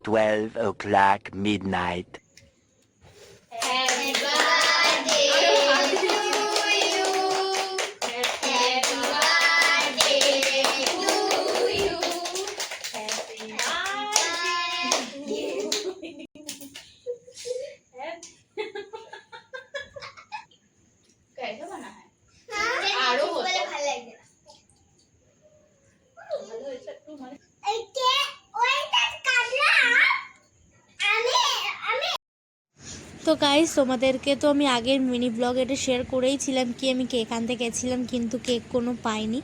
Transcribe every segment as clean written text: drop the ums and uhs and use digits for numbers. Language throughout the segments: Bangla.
12 o'clock midnight. Happy birthday to you. Happy birthday to you. Happy कैसे बना है? आरो होता है ভালো লাগে ভালো হয়েছে একটু মানে এইকে ওইটা কাটলাম আমি তো গাইস তোমাদেরকে তো আমি আগের মিনি ব্লগ এটা শেয়ার করেইছিলাম কি আমি কেক আনতে গেছিলাম কিন্তু কেক কোনো পাইনি।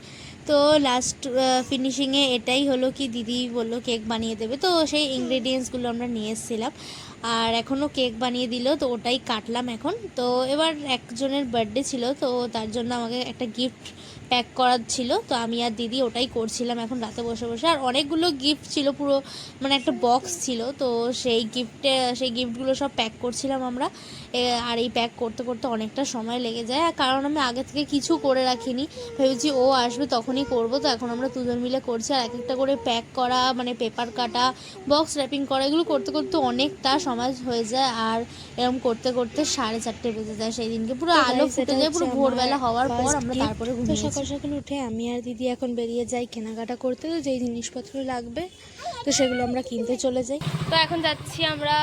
তো লাস্ট ফিনিশিংয়ে এটাই হলো কি দিদি বললো কেক বানিয়ে দেবে, তো সেই ইনগ্রেডিয়েন্টসগুলো আমরা নিয়ে এসেছিলাম আর এখনও কেক বানিয়ে দিল, তো ওটাই কাটলাম এখন। তো এবার একজনের বার্থডে ছিল তো তার জন্য আমাকে একটা গিফট প্যাক করার ছিল, তো আমি আর দিদি ওটাই করছিলাম এখন রাতে বসে বসে। আর অনেকগুলো গিফট ছিল, পুরো মানে একটা বক্স ছিল, তো সেই গিফটগুলো সব প্যাক করছিলাম আমরা। আর এই প্যাক করতে করতে অনেকটা সময় লেগে যায়, আর কারণ আমি আগে থেকে কিছু করে রাখিনি, ভেবেছি ও আসবে তখনই করব। তো এখন আমরা দুজন মিলে করছি আর এক একটা করে প্যাক করা মানে পেপার কাটা, বক্স র্যাপিং করা, এগুলো করতে করতে অনেকটা সময় হয়ে যায়। আর এরকম করতে করতে 4:30 বেজে যায় সেই দিনকে, পুরো আলো ফুটে যায়, পুরো ভোরবেলা হওয়ার পর আমরা তারপরে ঘুমিয়ে সকাল সকাল উঠে আমি আর দিদি এখন বেরিয়ে যাই কেনাকাটা করতে। তো যেই জিনিসপত্র লাগবে তো সেগুলো আমরা কিনতে চলে যাই। তো এখন যাচ্ছি আমরা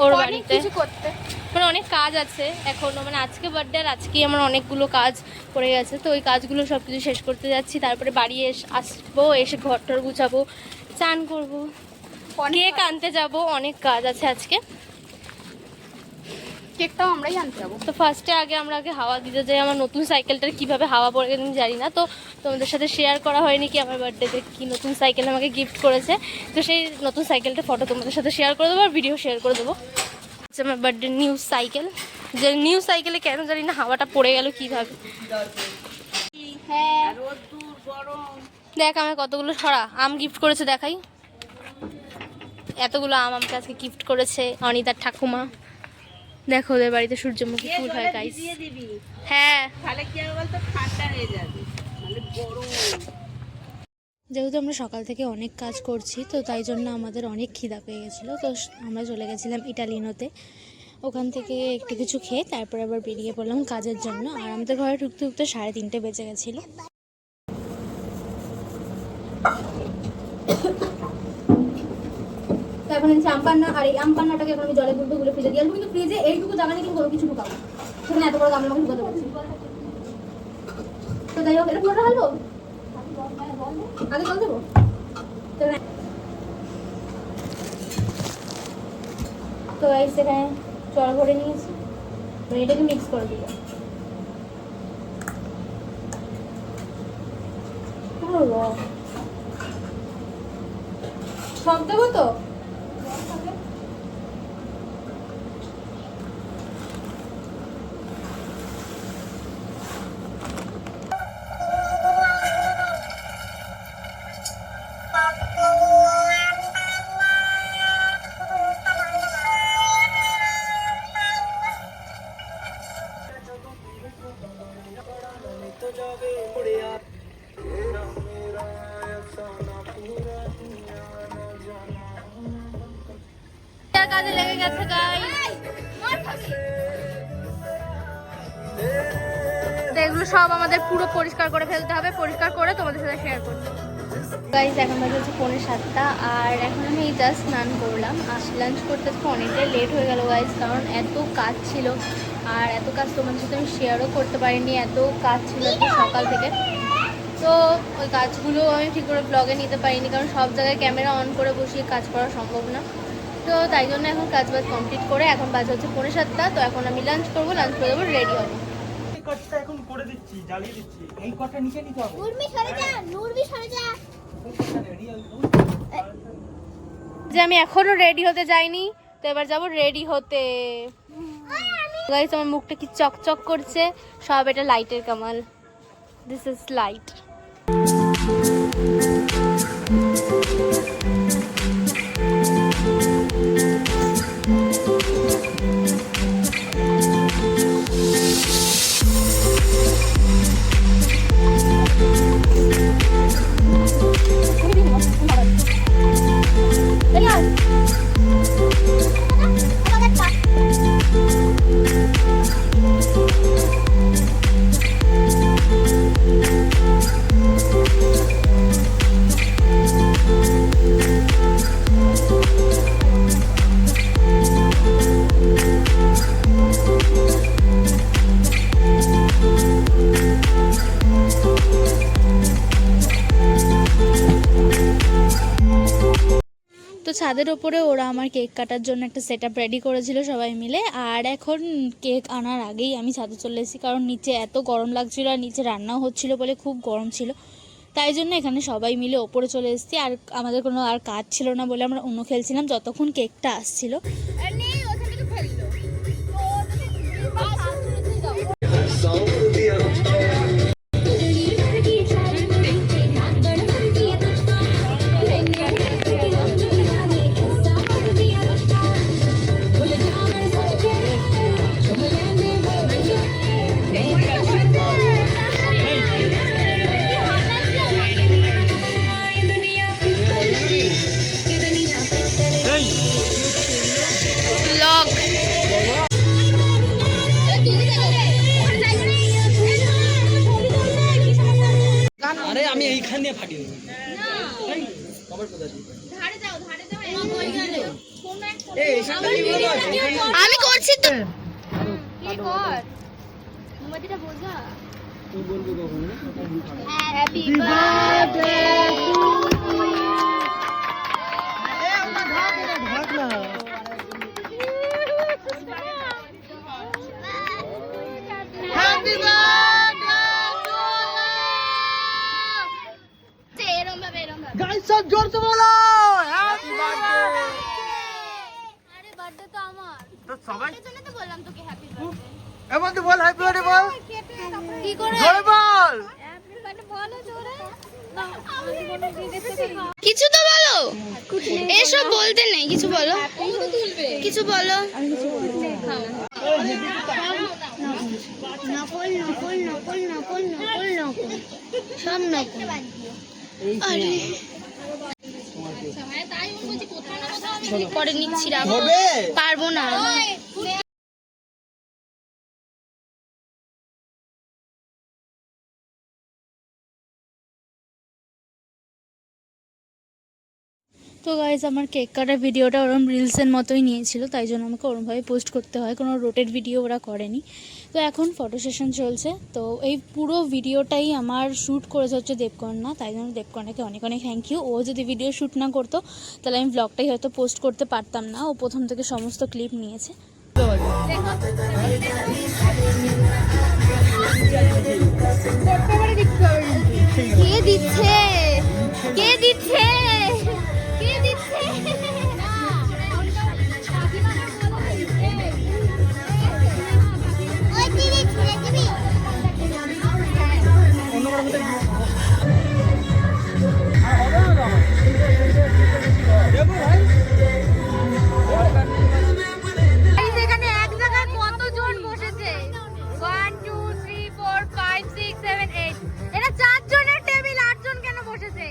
ওর বাড়িতে কিছু করতে, মানে অনেক কাজ আছে এখনও, মানে আজকে বার্থডে আর আজকেই আমার অনেকগুলো কাজ পড়ে গেছে, তো ওই কাজগুলো সব কিছু শেষ করতে যাচ্ছি। তারপরে বাড়ি আসবো, এসে ঘর টর গুছাবো, চান করবো, কেক আনতে যাবো, অনেক কাজ আছে আজকে। কেকটাও আমরাই আনতে যাবো। তো ফার্স্টে আমরা আগে হাওয়া দিতে যাই। আমার নতুন সাইকেলটার কীভাবে হাওয়া পড়ে গেছে আমি জানি না, তো তোমাদের সাথে শেয়ার করা হয়নি কি আমার বার্থডেতে কি নতুন সাইকেল আমাকে গিফট করেছে। তো সেই নতুন সাইকেলটা ফটো তোমাদের সাথে শেয়ার করে দেবো আর ভিডিও শেয়ার করে দেবো। আচ্ছা, আমার বার্থডে নিউ সাইকেল, যে নিউ সাইকেলে কেন জানি না হাওয়াটা পড়ে গেল কীভাবে। হ্যাঁ দেখ আমার কতগুলো ছড়া আম গিফট করেছে, দেখাই। এতগুলো আম আমাকে আজকে গিফট করেছে অনিতার ঠাকুমা। দেখো ওদের বাড়িতে সূর্যমুখী ফুল হয় গাইস। হ্যাঁ তাহলে কি হবে বলতো, ঠান্ডা হয়ে যাবে, মানে গরম। যেহেতু আমরা সকাল থেকে অনেক কাজ করছি তো তাই জন্য আমাদের অনেক খিদা পেয়ে গেছিলো, তো আমরা চলে গেছিলাম ইটালিনোতে। ওখান থেকে একটু কিছু খেয়ে তারপর আবার বেরিয়ে পড়লাম কাজের জন্য। আর আমাদের ঘরে ঢুকতে ঢুকতে 3:30 বেজে গেছিলো। এখন এনেছি আম পান্না, আর এই আম পান্নাটাকে এখন আমি জলে গুলতে গুলে ফ্রিজে দিয়ে আসবো, কিন্তু ফ্রিজে এইটুকু জায়গা নেই কিন্তু কোনো কিছু ঢুকাবো, সেখানে এত বড় গামলা আমাকে ঢুকাতে পারছি। তো যাই হোক, এটা পুরোটা ঢালবো, আগে জল দেবো। তো সেখানে জল ভরে নিয়েছি, এটাকে মিক্স করে দিব। সব দেবো তো, কাজে লেগে গেছে গাইস। এগুলো সব আমাদের পুরো পরিষ্কার করে ফেলতে হবে, পরিষ্কার করে তোমাদের সাথে শেয়ার করবো। গাইস এখন বাজে হচ্ছে 6:45 আর এখন আমি জাস্ট স্নান করলাম। লাঞ্চ করতে অনেকটাই লেট হয়ে গেল গাইস, কারণ এত কাজ ছিল আর এত কাজ তোমাদের সাথে আমি শেয়ারও করতে পারিনি, এত কাজ ছিল এত সকাল থেকে। তো ওই কাজগুলো আমি ঠিক করে ব্লগে নিতে পারিনি, কারণ সব জায়গায় ক্যামেরা অন করে বসিয়ে কাজ করা সম্ভব না। তো তাই জন্য এখন কাজ বাজ কমপ্লিট করে এখন বাজে হচ্ছে 6:45। তো এখন আমি লাঞ্চ করবো, লাঞ্চ করে দেবো, রেডি হবো। এখন করে দিচ্ছি, জ্বালিয়ে দিচ্ছি। এই কটা নিচে নিতে হবে। যে আমি এখনো রেডি হতে যাইনি, তো এবার যাবো রেডি হতে। গাইস আমার মুখটা কি চকচক করছে, সব এটা লাইটের কামাল। This is light. ছাদের ওপরে ওরা আমার কেক কাটার জন্য একটা সেট আপ রেডি করেছিল সবাই মিলে। আর এখন কেক আনার আগেই আমি ছাদে চলে এসেছি, কারণ নিচে এত গরম লাগছিল আর নিচে রান্নাও হচ্ছিল বলে খুব গরম ছিল, তাই জন্য এখানে সবাই মিলে ওপরে চলে এসেছি। আর আমাদের কোনো আর কাজ ছিল না বলে আমরা অন্য খেলছিলাম যতক্ষণ কেকটা আসছিল। আরে আমি এইখান দিয়ে ফাটিয়ে দেবো। আমি করছি তো। गाइस सब जोर से बोलो हैप्पी बर्थडे। আরে বার্থডে তো আমার, তো সবাই জন্য তো বললাম তোকে হ্যাপি বার্থডে। এমন তো বল হ্যাপি বার্থডে বল, কি করে জোরে বল। হ্যাপি বার্থডে বলো জোরে না, কিছু তো বলো, এসব বলতে নেই, কিছু বলো, কিছু বলো। নকল নকল নকল নকল নকল নকল সব নকল। আরে পরে নিচ্ছি, রাখো, পারবো না। তো গাইজ আমার কেক কাটার ভিডিওটা ওরম রিলসের মতোই নিয়েছিল, তাই জন্য আমাকে ওরমভাবে পোস্ট করতে হয়, কোনো রোটেড ভিডিও ওরা করেনি। তো এখন ফটো সেশন চলছে, তো এই পুরো ভিডিওটাই আমার শ্যুট করেছে হচ্ছে দেবকন্যা, তাই জন্য দেবকন্যাকে অনেক অনেক থ্যাংক ইউ। ও যদি ভিডিও শ্যুট না করতো তাহলে আমি ব্লগটাই হয়তো পোস্ট করতে পারতাম না, ও প্রথম থেকে সমস্ত ক্লিপ নিয়েছে। কে দিচ্ছে কে দিচ্ছে কে দিচ্ছে ওই দিদি ছেড়ে দিবি। এখানে এক জায়গায় কতজন বসেছে? 1 2 3 4 5 6 7 8, এটা 4 জনের টেবিল, 8 জন কেন বসেছে?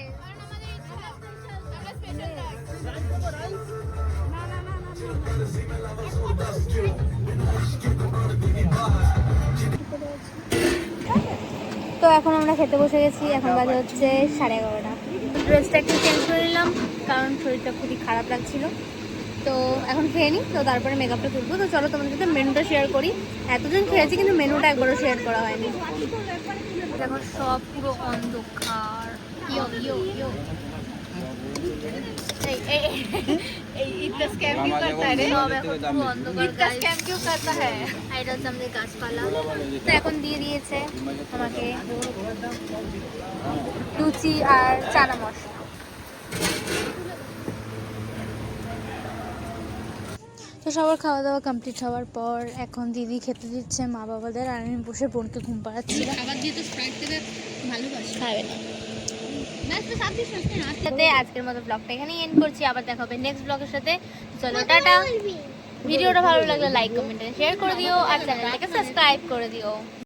তো এখন আমরা খেতে বসে গেছি, এখন বাজে হচ্ছে 11:30। ড্রেসটা একটু চেঞ্জ করে নিলাম কারণ শরীরটা খুবই খারাপ লাগছিল। তো এখন খেয়ে নিই, তো তারপরে মেকআপটা তুলবো। তো চলো তোমাদের সাথে মেনুটা শেয়ার করি। এতজন খেয়েছি কিন্তু মেনুটা একবারও শেয়ার করা হয়নি। দেখো সব পুরো অন্ধকার। ইয়ো ইয়ো ইয়ো গাছপালা। তো এখন দিয়ে দিয়েছে আমাকে লুচি আর চানা মশলা। তো সবার খাওয়া দাওয়া কমপ্লিট হওয়ার পর এখন দিদি খেতে দিচ্ছে মা বাবাদের, আর আমি বসে বোনকে ঘুম পাড়াচ্ছি। খাবার দিয়ে তো স্প্রাইট খেতে ভালোবাসি, খাবে না। আজকের মতো ব্লগটা এখানেই এন্ড করছি, আবার দেখা হবে নেক্সট ব্লগের সাথে। চলো টাটা। ভিডিওটা ভালো লাগলে লাইক কমেন্ট শেয়ার করে দিও আর চ্যানেলটাকে সাবস্ক্রাইব করে দিও।